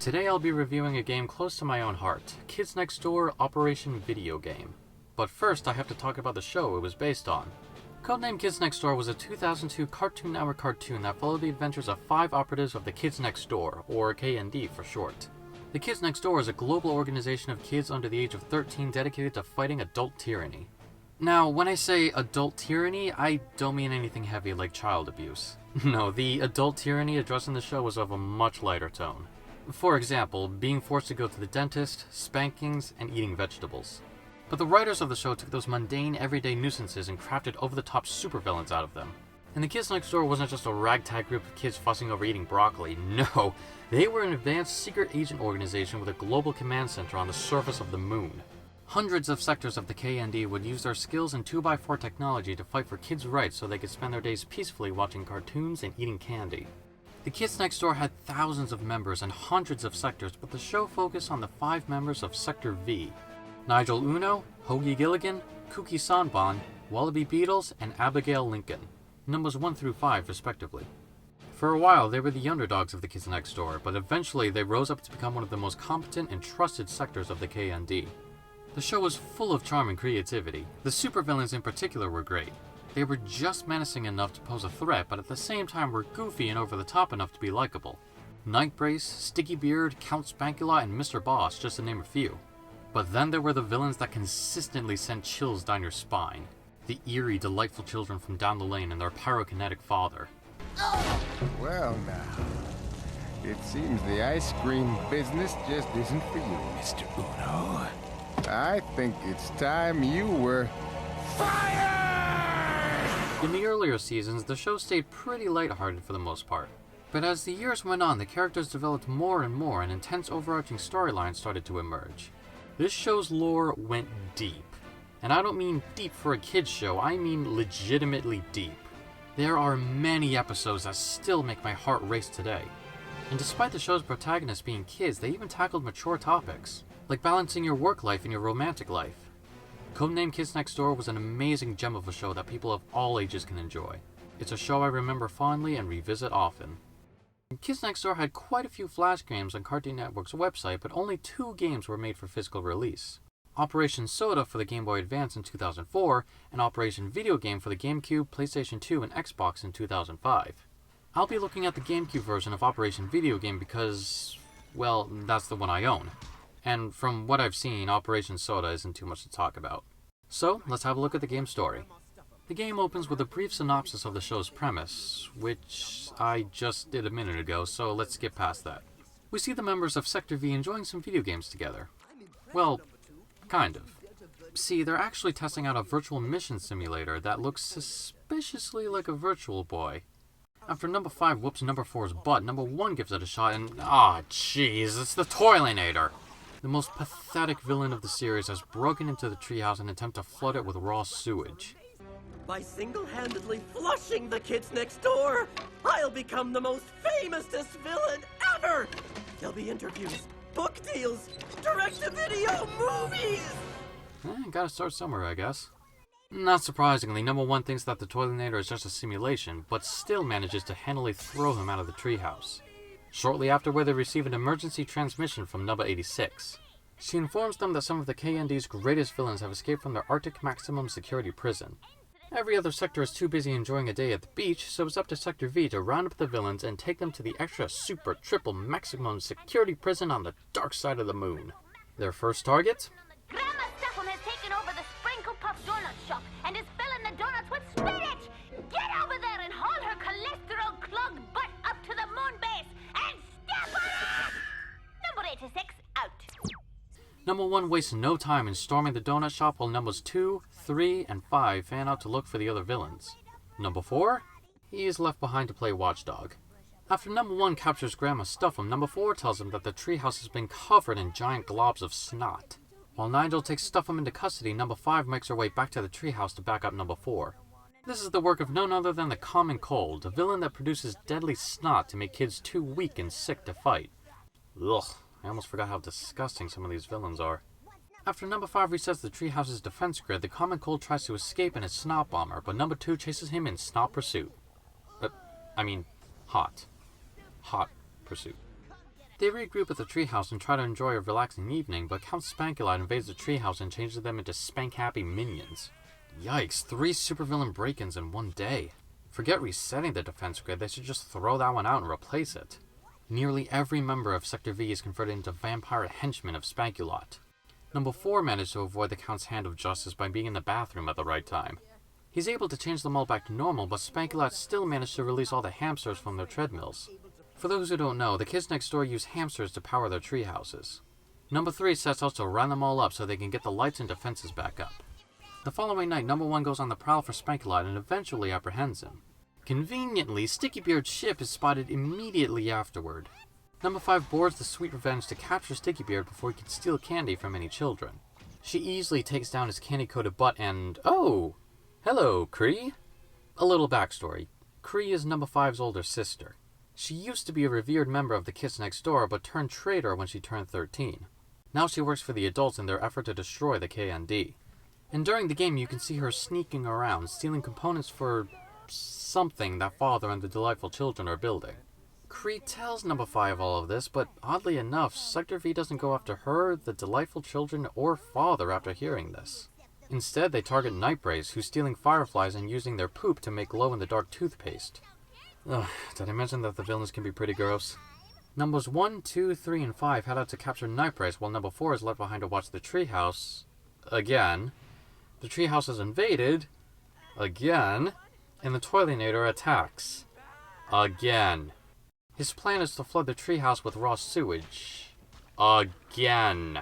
Today I'll be reviewing a game close to my own heart, Kids Next Door Operation Video Game. But first I have to talk about the show it was based on. Codename Kids Next Door was a 2002 Cartoon Network cartoon that followed the adventures of 5 operatives of the Kids Next Door, or KND for short. The Kids Next Door is a global organization of kids under the age of 13 dedicated to fighting adult tyranny. Now, when I say adult tyranny, I don't mean anything heavy like child abuse. No, the adult tyranny addressed in the show was of a much lighter tone. For example, being forced to go to the dentist, spankings, and eating vegetables. But the writers of the show took those mundane, everyday nuisances and crafted over-the-top supervillains out of them. And the Kids Next Door wasn't just a ragtag group of kids fussing over eating broccoli. No, they were an advanced secret agent organization with a global command center on the surface of the moon. Hundreds of sectors of the KND would use their skills and 2x4 technology to fight for kids' rights so they could spend their days peacefully watching cartoons and eating candy. The Kids Next Door had thousands of members and hundreds of sectors, but the show focused on the 5 members of Sector V. Nigel Uno, Hoagie Gilligan, Kooky Sanbon, Wallaby Beatles, and Abigail Lincoln, numbers 1 through 5 respectively. For a while they were the underdogs of the Kids Next Door, but eventually they rose up to become one of the most competent and trusted sectors of the KND. The show was full of charm and creativity. The supervillains in particular were great. They were just menacing enough to pose a threat, but at the same time were goofy and over the top enough to be likable. Nightbrace, Sticky Beard, Count Spankula, and Mr. Boss, just to name a few. But then there were the villains that consistently sent chills down your spine. The eerie, delightful children from down the lane and their pyrokinetic father. Well now, it seems the ice cream business just isn't for you, Mr. Uno. I think it's time you were fired! In the earlier seasons, the show stayed pretty lighthearted for the most part. But as the years went on, the characters developed more and more, and intense overarching storylines started to emerge. This show's lore went deep. And I don't mean deep for a kid's show, I mean legitimately deep. There are many episodes that still make my heart race today. And despite the show's protagonists being kids, they even tackled mature topics, like balancing your work life and your romantic life. Codename Kids Next Door was an amazing gem of a show that people of all ages can enjoy. It's a show I remember fondly and revisit often. Kids Next Door had quite a few flash games on Cartoon Network's website, but only 2 games were made for physical release. Operation Soda for the Game Boy Advance in 2004, and Operation V.I.D.E.O.G.A.M.E for the GameCube, PlayStation 2, and Xbox in 2005. I'll be looking at the GameCube version of Operation V.I.D.E.O.G.A.M.E because, well, that's the one I own. And from what I've seen, Operation Soda isn't too much to talk about. So, let's have a look at the game's story. The game opens with a brief synopsis of the show's premise, which I just did a minute ago, so let's skip past that. We see the members of Sector V enjoying some video games together. Well, kind of. See, they're actually testing out a virtual mission simulator that looks suspiciously like a Virtual Boy. After number 5 whoops number 4's butt, number 1 gives it a shot and jeez, it's the Toilinator! The most pathetic villain of the series has broken into the treehouse in an attempt to flood it with raw sewage. By single-handedly flushing the kids next door, I'll become the most famousest villain ever! There'll be interviews, book deals, direct-to-video movies! Gotta start somewhere, I guess. Not surprisingly, number 1 thinks that the Toilinator is just a simulation, but still manages to handily throw him out of the treehouse. Shortly afterward, they receive an emergency transmission from number 86. She informs them that some of the KND's greatest villains have escaped from their Arctic maximum security prison. Every other sector is too busy enjoying a day at the beach, so it's up to Sector V to round up the villains and take them to the extra super triple maximum security prison on the dark side of the moon. Their first target? Grandma Stefan has taken over the Sprinkle Puff Donut shop and is filling the donuts with spinach! Get over there and haul her cholesterol-clogged butt up to the moon base and step on it! Number 86, out. Number 1 wastes no time in storming the donut shop while numbers 2, 3, and 5 fan out to look for the other villains. Number 4? He is left behind to play watchdog. After number 1 captures Grandma Stuff'em, number 4 tells him that the treehouse has been covered in giant globs of snot. While Nigel takes Stuff'em into custody, number 5 makes her way back to the treehouse to back up number 4. This is the work of none other than the Common Cold, a villain that produces deadly snot to make kids too weak and sick to fight. Ugh, I almost forgot how disgusting some of these villains are. After number 5 resets the treehouse's defense grid, the Common Cold tries to escape in his snot bomber, but number 2 chases him in snot pursuit. Hot pursuit. They regroup at the treehouse and try to enjoy a relaxing evening, but Count Spankulite invades the treehouse and changes them into spank-happy minions. Yikes, 3 supervillain break-ins in one day. Forget resetting the defense grid, they should just throw that one out and replace it. Nearly every member of Sector V is converted into vampire henchmen of Spankulite. Number 4 managed to avoid the Count's hand of justice by being in the bathroom at the right time. He's able to change them all back to normal, but Spankulite still managed to release all the hamsters from their treadmills. For those who don't know, the kids next door use hamsters to power their tree houses. Number 3 sets out to round them all up so they can get the lights and defenses back up. The following night, Number 1 goes on the prowl for Spankulite and eventually apprehends him. Conveniently, Stickybeard's ship is spotted immediately afterward. Number 5 boards the Sweet Revenge to capture Stickybeard before he can steal candy from any children. She easily takes down his candy-coated butt and... oh! Hello, Kree! A little backstory. Kree is Number 5's older sister. She used to be a revered member of the Kids Next Door, but turned traitor when she turned 13. Now she works for the adults in their effort to destroy the KND. And during the game you can see her sneaking around, stealing components for... something that Father and the Delightful Children are building. Kree tells Number 5 all of this, but oddly enough, Sector V doesn't go after her, the Delightful Children, or Father after hearing this. Instead, they target Nightbrace, who's stealing fireflies and using their poop to make glow-in-the-dark toothpaste. Ugh, did I mention that the villains can be pretty gross? Numbers 1, 2, 3, and 5 head out to capture Nightbrace, while Number 4 is left behind to watch the treehouse... again. The treehouse is invaded... again. And the Toilinator attacks. Again. His plan is to flood the treehouse with raw sewage. Again.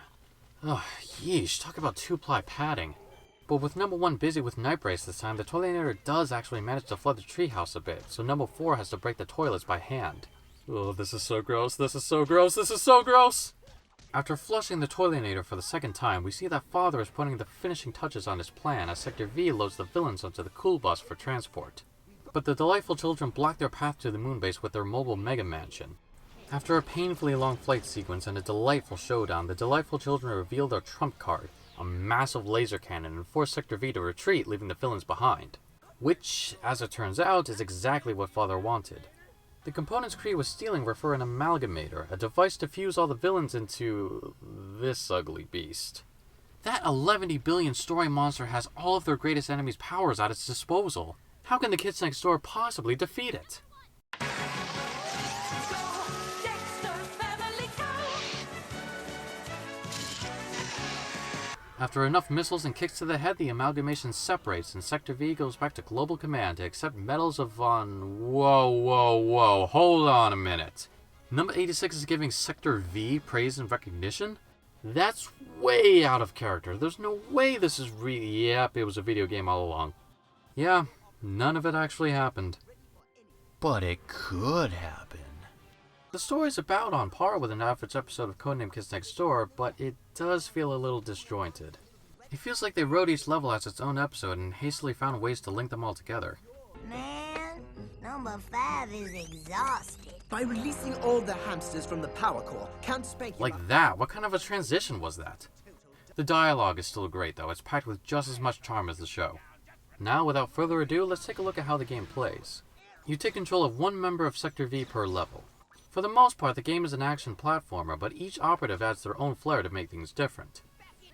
Ugh, yeesh, talk about 2-ply padding. But with Number 1 busy with Nightbrace this time, the Toilinator does actually manage to flood the treehouse a bit, so Number 4 has to break the toilets by hand. Oh, this is so gross, this is so gross, this is so gross! After flushing the Toilinator for the second time, we see that Father is putting the finishing touches on his plan as Sector V loads the villains onto the cool bus for transport. But the Delightful Children block their path to the moonbase with their mobile mega mansion. After a painfully long flight sequence and a delightful showdown, the Delightful Children reveal their trump card, a massive laser cannon, and force Sector V to retreat, leaving the villains behind. Which, as it turns out, is exactly what Father wanted. The components Kree was stealing were for an amalgamator, a device to fuse all the villains into... this ugly beast. That 11 billion story monster has all of their greatest enemies' powers at its disposal. How can the Kids Next Door possibly defeat it? After enough missiles and kicks to the head, the amalgamation separates and Sector V goes back to Global Command to accept medals of whoa, hold on a minute. Number 86 is giving Sector V praise and recognition? That's way out of character. There's no way this is yep, it was a video game all along. Yeah, none of it actually happened. But it could happen. The story's about on par with an average episode of Codename Kids Next Door, but it does feel a little disjointed. It feels like they wrote each level as its own episode and hastily found ways to link them all together. Man, Number 5 is exhausted. By releasing all the hamsters from the power core, Count Spankulite... Like that? What kind of a transition was that? The dialogue is still great though, it's packed with just as much charm as the show. Now, without further ado, let's take a look at how the game plays. You take control of one member of Sector V per level. For the most part, the game is an action platformer, but each operative adds their own flair to make things different.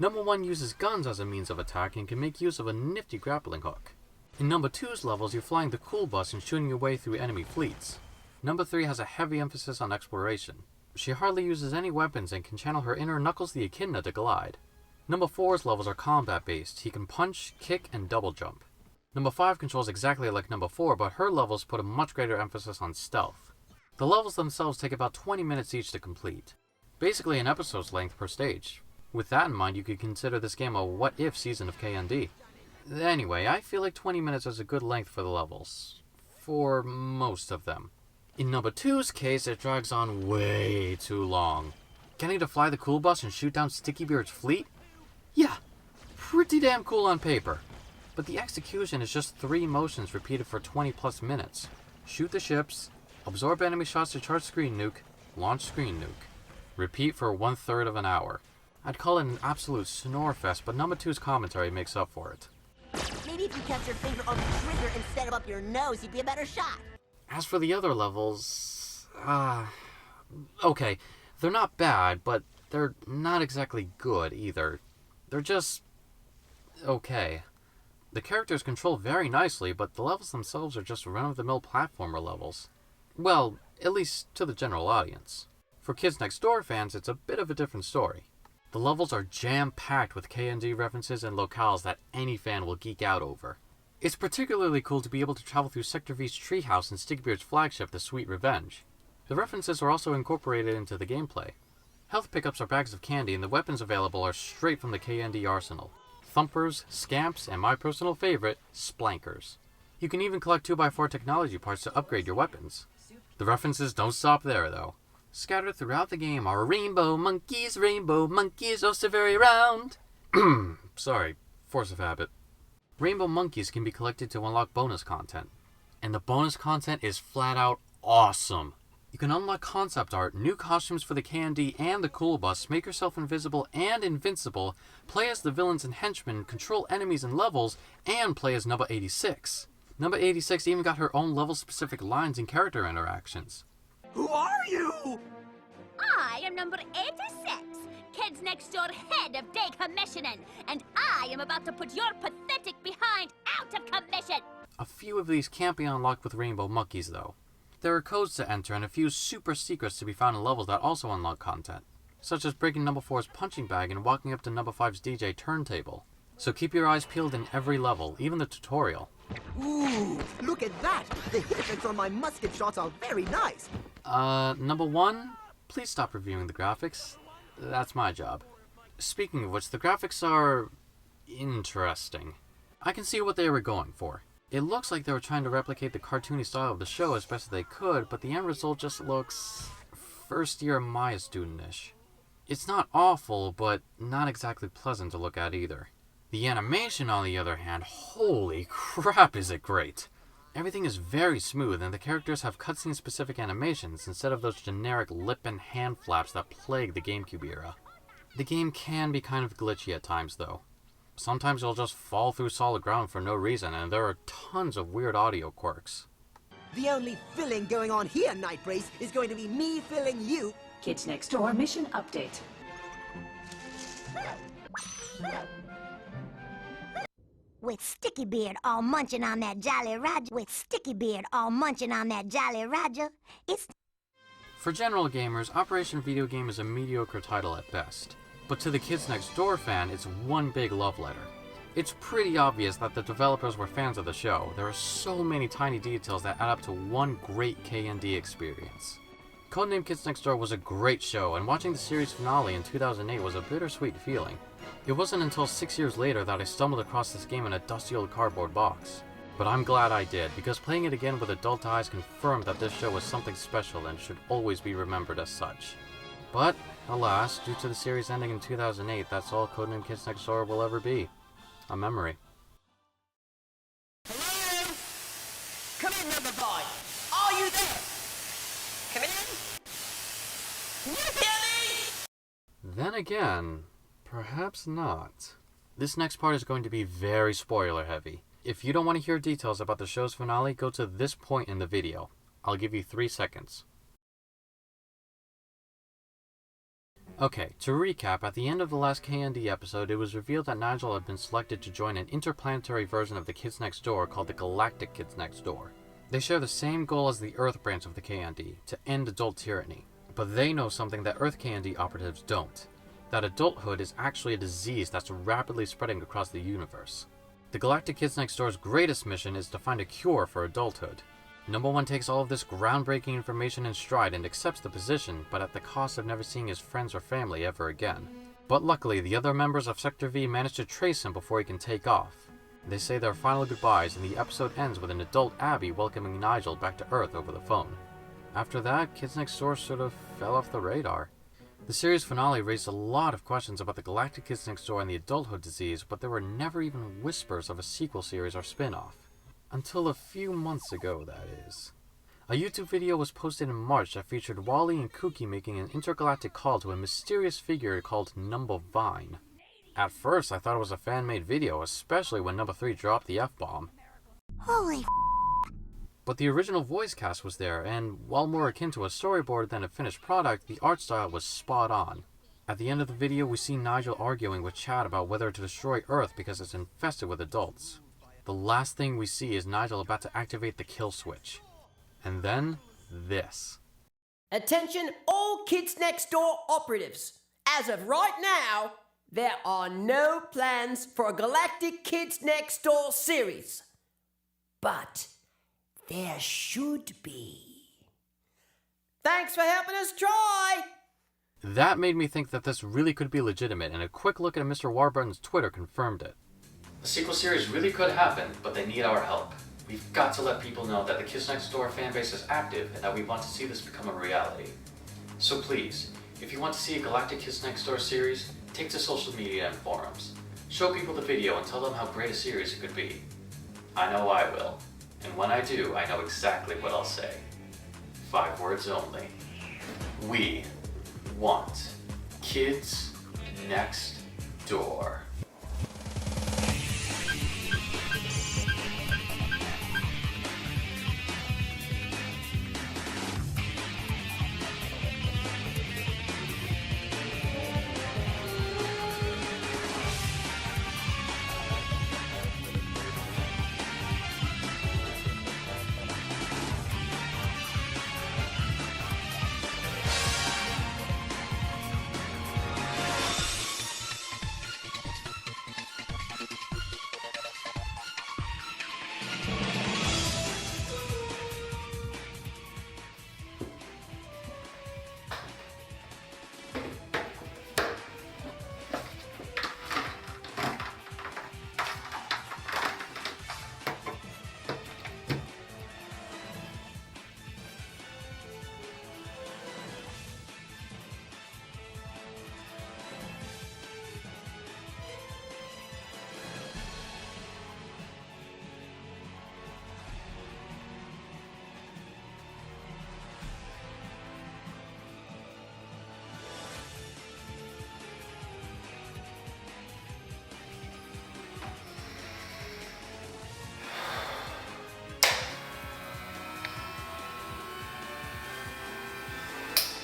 Number 1 uses guns as a means of attack and can make use of a nifty grappling hook. In Number 2's levels, you're flying the cool bus and shooting your way through enemy fleets. Number 3 has a heavy emphasis on exploration. She hardly uses any weapons and can channel her inner Knuckles the Echidna to glide. Number 4's levels are combat-based. He can punch, kick, and double jump. Number 5 controls exactly like Number 4, but her levels put a much greater emphasis on stealth. The levels themselves take about 20 minutes each to complete. Basically an episode's length per stage. With that in mind, you could consider this game a what-if season of KND. Anyway, I feel like 20 minutes is a good length for the levels. For most of them. In Number 2's case, it drags on way too long. Getting to fly the cool bus and shoot down Stickybeard's fleet? Yeah, pretty damn cool on paper. But the execution is just 3 motions repeated for 20 plus minutes. Shoot the ships, absorb enemy shots to charge screen nuke, launch screen nuke. Repeat for 1/3 of an hour. I'd call it an absolute snore fest, but Number 2's commentary makes up for it. Maybe if you kept your finger on the trigger instead of up your nose, you'd be a better shot. As for the other levels... okay, They're not bad, but they're not exactly good either. They're just okay. The characters control very nicely, but the levels themselves are just run-of-the-mill platformer levels. Well, at least to the general audience. For Kids Next Door fans, it's a bit of a different story. The levels are jam-packed with KND references and locales that any fan will geek out over. It's particularly cool to be able to travel through Sector V's treehouse and Stigbeard's flagship, the Sweet Revenge. The references are also incorporated into the gameplay. Health pickups are bags of candy, and the weapons available are straight from the KND arsenal. Thumpers, scamps, and my personal favorite, splankers. You can even collect 2x4 technology parts to upgrade your weapons. The references don't stop there, though. Scattered throughout the game are rainbow monkeys, oh so very round. Sorry, force of habit. Rainbow monkeys can be collected to unlock bonus content. And the bonus content is flat out awesome. You can unlock concept art, new costumes for the KND and the Cool Bus, make yourself invisible and invincible, play as the villains and henchmen, control enemies and levels, and play as Number 86. Number 86 even got her own level-specific lines and character interactions. Who are you? I am number 86, Kids Next Door head of decommissioning, and I am about to put your pathetic behind out of commission. A few of these can't be unlocked with rainbow monkeys, though. There are codes to enter and a few super secrets to be found in levels that also unlock content, such as breaking number 4's punching bag and walking up to number 5's DJ turntable. So keep your eyes peeled in every level, even the tutorial. Ooh, look at that! The hit effects on my musket shots are very nice! Number 1, please stop reviewing the graphics. That's my job. Speaking of which, the graphics are interesting. I can see what they were going for. It looks like they were trying to replicate the cartoony style of the show as best as they could, but the end result just looks first-year Maya student-ish. It's not awful, but not exactly pleasant to look at either. The animation, on the other hand, holy crap is it great! Everything is very smooth, and the characters have cutscene-specific animations instead of those generic lip and hand flaps that plague the GameCube era. The game can be kind of glitchy at times, though. Sometimes you'll just fall through solid ground for no reason, and there are tons of weird audio quirks. The only filling going on here, Nightbrace, is going to be me filling you. Kids Next Door mission update. With Sticky Beard all munching on that Jolly Roger. It's... For general gamers, Operation V.I.D.E.O.G.A.M.E is a mediocre title at best. But to the Kids Next Door fan, it's one big love letter. It's pretty obvious that the developers were fans of the show. There are so many tiny details that add up to one great KND experience. Codename Kids Next Door was a great show, and watching the series finale in 2008 was a bittersweet feeling. It wasn't until 6 years later that I stumbled across this game in a dusty old cardboard box. But I'm glad I did, because playing it again with adult eyes confirmed that this show was something special and should always be remembered as such. But, alas, due to the series ending in 2008, that's all Codename Kids Next Door will ever be. A memory. Hello? Come in, number boy. Are you there? Come in? You hear me? Then again, perhaps not. This next part is going to be very spoiler heavy. If you don't want to hear details about the show's finale, go to this point in the video. I'll give you 3 seconds. Okay, to recap, at the end of the last KND episode, it was revealed that Nigel had been selected to join an interplanetary version of the Kids Next Door called the Galactic Kids Next Door. They share the same goal as the Earth branch of the KND, to end adult tyranny. But they know something that Earth KND operatives don't. That adulthood is actually a disease that's rapidly spreading across the universe. The Galactic Kids Next Door's greatest mission is to find a cure for adulthood. Number 1 takes all of this groundbreaking information in stride and accepts the position, but at the cost of never seeing his friends or family ever again. But luckily, the other members of Sector V manage to trace him before he can take off. They say their final goodbyes, and the episode ends with an adult Abby welcoming Nigel back to Earth over the phone. After that, Kids Next Door sort of fell off the radar. The series finale raised a lot of questions about the Galactic Kids Next Door and the adulthood disease, but there were never even whispers of a sequel series or spin-off. Until a few months ago, that is. A YouTube video was posted in March that featured Wally and Kooky making an intergalactic call to a mysterious figure called Number Vine. At first, I thought it was a fan-made video, especially when Number 3 dropped the F-bomb. Holy But the original voice cast was there, and while more akin to a storyboard than a finished product, the art style was spot on. At the end of the video, we see Nigel arguing with Chad about whether to destroy Earth because it's infested with adults. The last thing we see is Nigel about to activate the kill switch. And then, this. Attention all Kids Next Door operatives. As of right now, there are no plans for a Galactic Kids Next Door series. But there should be. Thanks for helping us try! That made me think that this really could be legitimate, and a quick look at Mr. Warburton's Twitter confirmed it. The sequel series really could happen, but they need our help. We've got to let people know that the Kids Next Door fanbase is active and that we want to see this become a reality. So please, if you want to see a Galactic Kids Next Door series, take to social media and forums. Show people the video and tell them how great a series it could be. I know I will. And when I do, I know exactly what I'll say. 5 words only. We want Kids Next Door.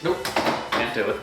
Nope, can't do it.